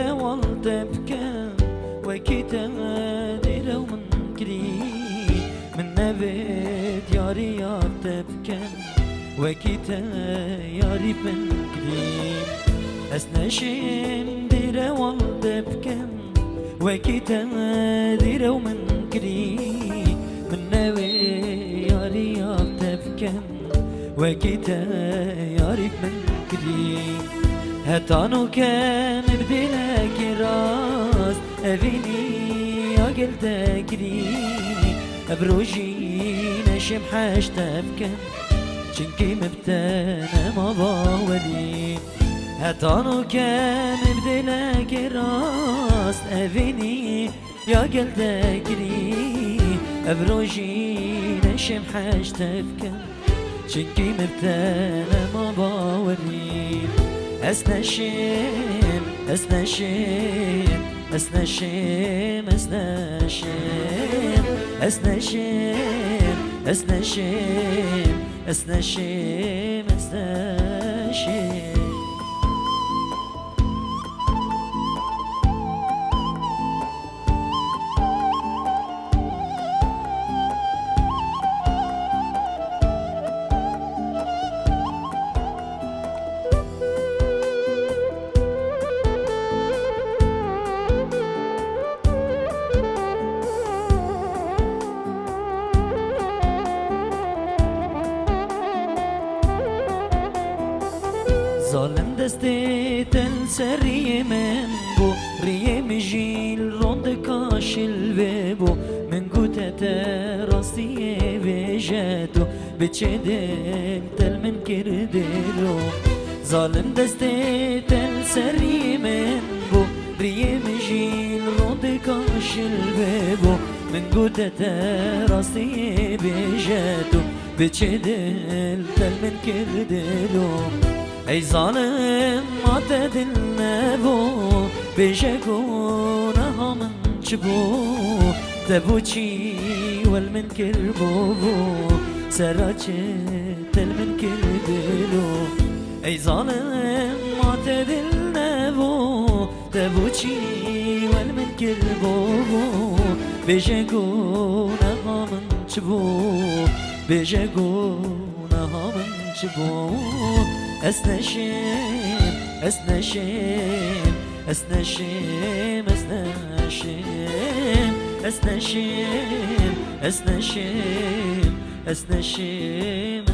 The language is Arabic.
ديرا والتبكى وكيتا ديرا ومن كري من نبت ياري يارتبكى وكيتا ياري من كري أسنشين ديرا والتبكى وكيتا ديرا ومن كري من نبت ياري يارتبكى وكيتا ياري من كري هتانو كان بدلك راس أفيني أقل تكري أبروجي نشم حاش تبكن چنكي مبتنا ما باولي هتانو كان بدلك راس أفيني أقل تكري أبروجي نشم حاش تبكن چنكي مبتنا ما باولي أسنشم أسنشم أسنشم أسنشم أسنشم أسنشم أسنشم أسنشم ظالم دستي تنسري من بو ريم جيل روند كاش البيبو من قوتة راسي بيجاتو بتشدل تل من كردلو ظالم دستي تنسري من بو ريم جيل روند كاش البيبو من قوتة راسي بيجاتو بتشدل تل من كردلو ای ظالم ما تدلنا بو بجاكونا همن چبو تبو چی والمن کربو سراچه تلمن کردلو ای ظالم ما تدلنا بو تبو چی والمن کربو بجاكونا همن چبو بجاكونا همن چبو أسنشم أسنشم أسنشم أسنشم أسنشم أسنشم أسنشم